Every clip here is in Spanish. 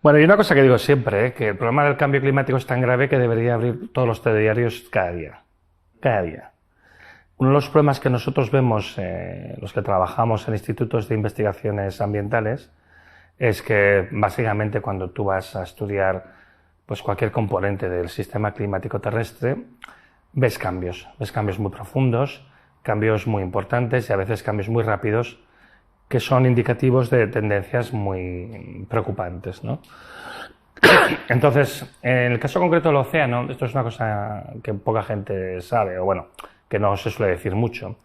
Bueno, y una cosa que digo siempre, que el problema del cambio climático es tan grave que debería abrir todos los telediarios cada día. Cada día. Uno de los problemas que nosotros vemos, los que trabajamos en institutos de investigaciones ambientales, es que básicamente cuando tú vas a estudiar pues cualquier componente del sistema climático terrestre, ves cambios muy profundos, cambios muy importantes y a veces cambios muy rápidos que son indicativos de tendencias muy preocupantes, ¿no? Entonces, en el caso concreto del océano, esto es una cosa que poca gente sabe, o bueno, que no se suele decir mucho.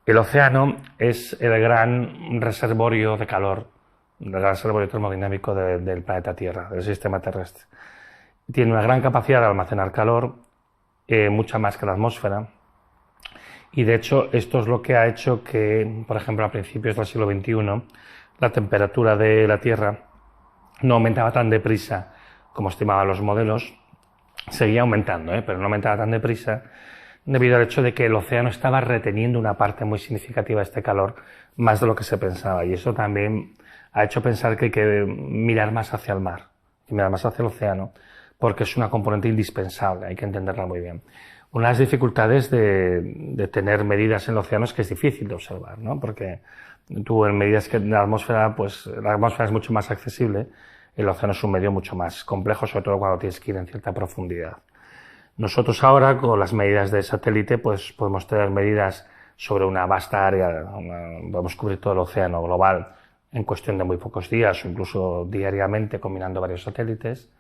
El océano es el gran reservorio de calor, el gran reservorio termodinámico del planeta Tierra, del sistema terrestre. Tiene una gran capacidad de almacenar calor, mucha más que la atmósfera. Y de hecho, esto es lo que ha hecho que, por ejemplo, a principios del siglo XXI, la temperatura de la Tierra no aumentaba tan deprisa como estimaban los modelos. Seguía aumentando, pero no aumentaba tan deprisa debido al hecho de que el océano estaba reteniendo una parte muy significativa de este calor, más de lo que se pensaba. Y eso también ha hecho pensar que hay que mirar más hacia el mar, y mirar más hacia el océano, porque es una componente indispensable, hay que entenderla muy bien. Una de las dificultades de tener medidas en el océano es que es difícil de observar, ¿no? Porque tú en medidas que la atmósfera, pues la atmósfera es mucho más accesible, el océano es un medio mucho más complejo, sobre todo cuando tienes que ir en cierta profundidad. Nosotros ahora, con las medidas de satélite, pues podemos tener medidas sobre una vasta área, podemos cubrir todo el océano global en cuestión de muy pocos días o incluso diariamente combinando varios satélites,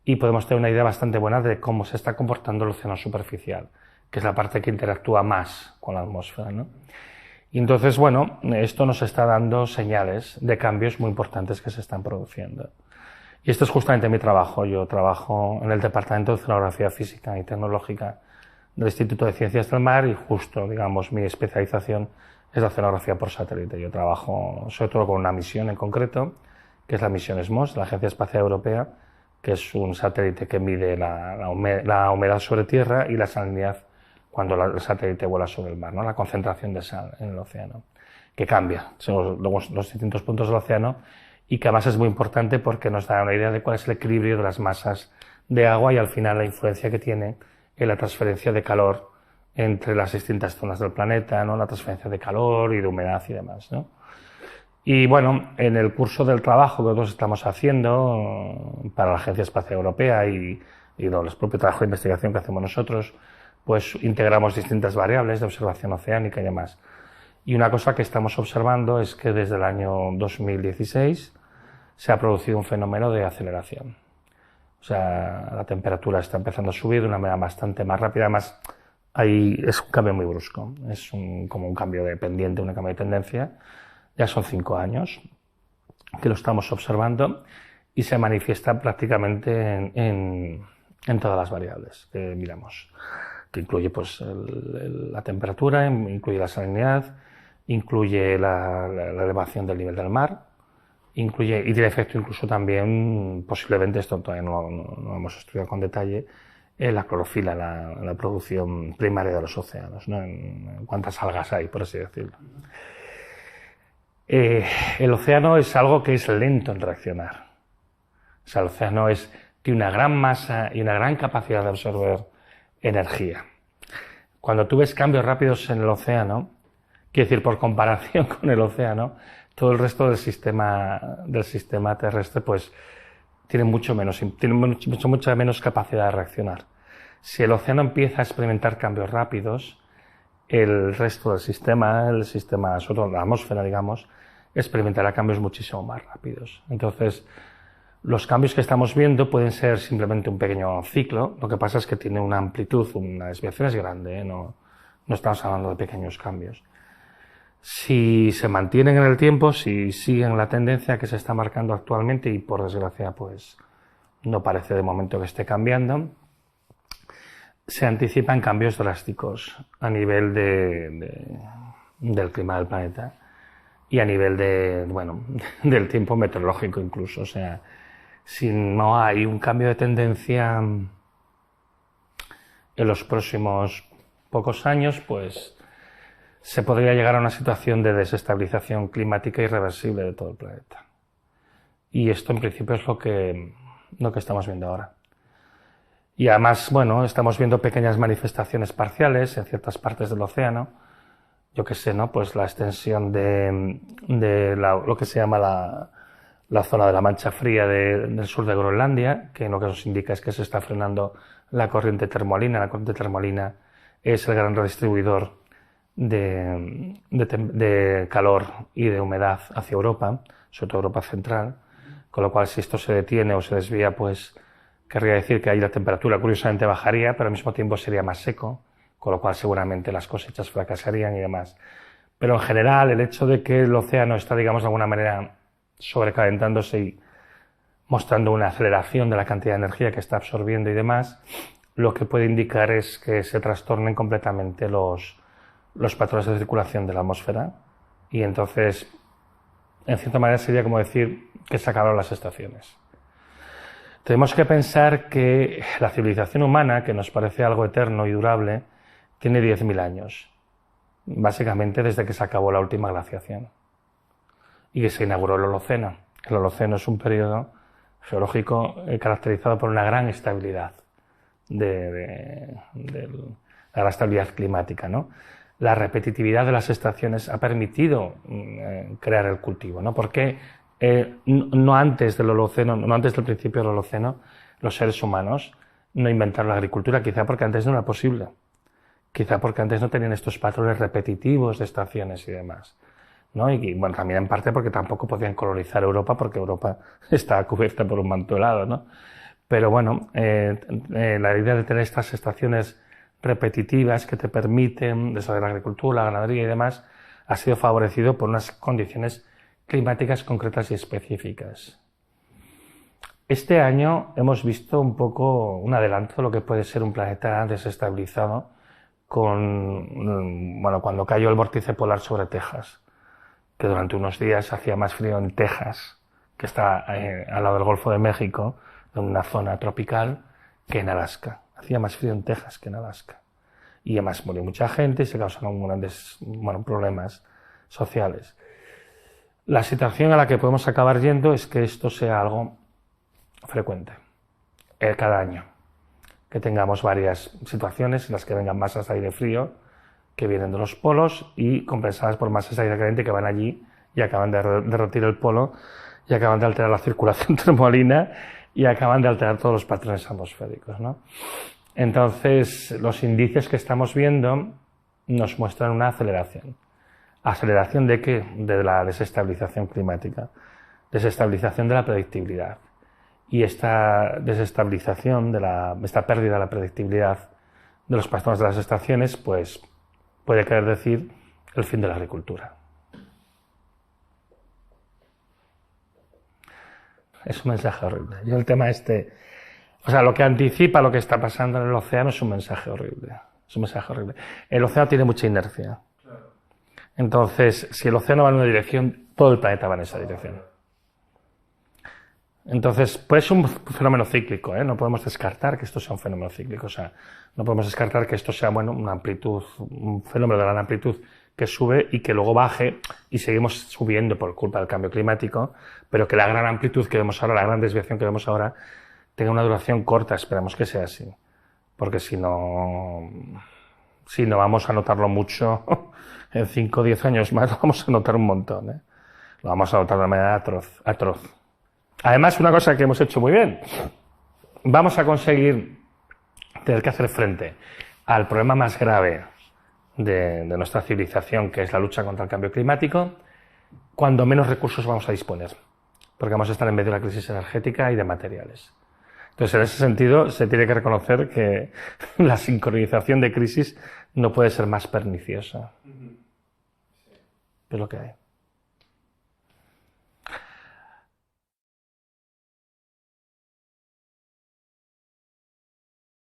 y podemos tener una idea bastante buena de cómo se está comportando el océano superficial, que es la parte que interactúa más con la atmósfera, ¿no? Y entonces, bueno, esto nos está dando señales de cambios muy importantes que se están produciendo. Y esto es justamente mi trabajo. Yo trabajo en el Departamento de Oceanografía Física y Tecnológica del Instituto de Ciencias del Mar y justo, digamos, mi especialización es la oceanografía por satélite. Yo trabajo sobre todo con una misión en concreto, que es la misión SMOS, de la Agencia Espacial Europea, que es un satélite que mide la humedad sobre tierra y la salinidad cuando el satélite vuela sobre el mar, ¿no? La concentración de sal en el océano, que cambia según los distintos puntos del océano y que además es muy importante porque nos da una idea de cuál es el equilibrio de las masas de agua y al final la influencia que tiene en la transferencia de calor entre las distintas zonas del planeta, ¿no? La transferencia de calor y de humedad y demás, ¿no? Y bueno, en el curso del trabajo que nosotros estamos haciendo para la Agencia Espacial Europea y el propio trabajo de investigación que hacemos nosotros, pues integramos distintas variables de observación oceánica y demás. Y una cosa que estamos observando es que desde el año 2016 se ha producido un fenómeno de aceleración. O sea, la temperatura está empezando a subir de una manera bastante más rápida. Además, ahí es un cambio muy brusco. Es como un cambio de pendiente, un cambio de tendencia. Ya son 5 años que lo estamos observando y se manifiesta prácticamente en todas las variables que miramos, que incluye pues la temperatura, incluye la salinidad, incluye la elevación del nivel del mar, incluye y tiene efecto incluso también, posiblemente, esto todavía no hemos estudiado con detalle, en la clorofila, la producción primaria de los océanos, ¿no? En cuántas algas hay, por así decirlo. El océano es algo que es lento en reaccionar. O sea, el océano tiene una gran masa y una gran capacidad de absorber energía. Cuando tú ves cambios rápidos en el océano, quiero decir, por comparación con el océano, todo el resto del sistema terrestre, pues, tiene mucha menos capacidad de reaccionar. Si el océano empieza a experimentar cambios rápidos, el resto del sistema, sobre todo la atmósfera, digamos, experimentará cambios muchísimo más rápidos. Entonces, los cambios que estamos viendo pueden ser simplemente un pequeño ciclo, lo que pasa es que tiene una amplitud, una desviación es grande, no estamos hablando de pequeños cambios. Si se mantienen en el tiempo, si siguen la tendencia que se está marcando actualmente, y por desgracia pues no parece de momento que esté cambiando, se anticipan cambios drásticos a nivel del clima del planeta y a nivel del tiempo meteorológico incluso. O sea, si no hay un cambio de tendencia en los próximos pocos años, pues se podría llegar a una situación de desestabilización climática irreversible de todo el planeta. Y esto en principio es lo que estamos viendo ahora. Y además, bueno, estamos viendo pequeñas manifestaciones parciales en ciertas partes del océano. Yo qué sé, ¿no? Pues la extensión de lo que se llama la zona de la mancha fría del sur de Groenlandia, que lo que nos indica es que se está frenando la corriente termolina. La corriente termolina es el gran redistribuidor de calor y de humedad hacia Europa, sobre todo Europa central, con lo cual si esto se detiene o se desvía, pues querría decir que ahí la temperatura curiosamente bajaría, pero al mismo tiempo sería más seco, con lo cual seguramente las cosechas fracasarían y demás. Pero en general el hecho de que el océano está, digamos, de alguna manera sobrecalentándose y mostrando una aceleración de la cantidad de energía que está absorbiendo y demás, lo que puede indicar es que se trastornen completamente los patrones de circulación de la atmósfera y entonces, en cierta manera, sería como decir que se acabaron las estaciones. Tenemos que pensar que la civilización humana, que nos parece algo eterno y durable, tiene 10.000 años, básicamente desde que se acabó la última glaciación y que se inauguró el Holoceno. El Holoceno es un periodo geológico caracterizado por una gran estabilidad, la gran estabilidad climática, ¿no? La repetitividad de las estaciones ha permitido crear el cultivo, ¿no? Porque no antes del Holoceno, no antes del principio del Holoceno, los seres humanos no inventaron la agricultura, quizá porque antes no era posible, quizá porque antes no tenían estos patrones repetitivos de estaciones y demás, ¿no? Y bueno, también en parte porque tampoco podían colonizar Europa, porque Europa estaba cubierta por un manto helado, ¿no? Pero bueno, la idea de tener estas estaciones repetitivas que te permiten desarrollar la agricultura, la ganadería y demás, ha sido favorecido por unas condiciones climáticas concretas y específicas. Este año hemos visto un poco un adelanto de lo que puede ser un planeta desestabilizado cuando cayó el vórtice polar sobre Texas, que durante unos días hacía más frío en Texas, que está al lado del Golfo de México, en una zona tropical, que en Alaska. Hacía más frío en Texas que en Alaska. Y además murió mucha gente y se causaron grandes problemas sociales. La situación a la que podemos acabar yendo es que esto sea algo frecuente, cada año. Que tengamos varias situaciones en las que vengan masas de aire frío que vienen de los polos y compensadas por masas de aire caliente que van allí y acaban de derretir el polo y acaban de alterar la circulación termolina y acaban de alterar todos los patrones atmosféricos, ¿no? Entonces, los indicios que estamos viendo nos muestran una aceleración. ¿Aceleración de qué? De la desestabilización climática, desestabilización de la predictibilidad. Y esta desestabilización, esta pérdida de la predictibilidad de los patrones de las estaciones, pues puede querer decir el fin de la agricultura. Es un mensaje horrible. Yo el tema lo que anticipa lo que está pasando en el océano es un mensaje horrible. Es un mensaje horrible. El océano tiene mucha inercia. Entonces, si el océano va en una dirección, todo el planeta va en esa dirección. Entonces, pues es un fenómeno cíclico, ¿eh? No podemos descartar que esto sea un fenómeno cíclico. O sea, no podemos descartar que esto sea, una amplitud, un fenómeno de gran amplitud que sube y que luego baje y seguimos subiendo por culpa del cambio climático, pero que la gran amplitud que vemos ahora, la gran desviación que vemos ahora, tenga una duración corta. Esperemos que sea así. Porque si no vamos a notarlo mucho, en 5 o 10 años más lo vamos a notar un montón, ¿eh? Lo vamos a notar de una manera atroz. Además, una cosa que hemos hecho muy bien, vamos a conseguir tener que hacer frente al problema más grave de nuestra civilización, que es la lucha contra el cambio climático, cuando menos recursos vamos a disponer, porque vamos a estar en medio de la crisis energética y de materiales. Entonces, en ese sentido, se tiene que reconocer que la sincronización de crisis no puede ser más perniciosa. Es lo que hay.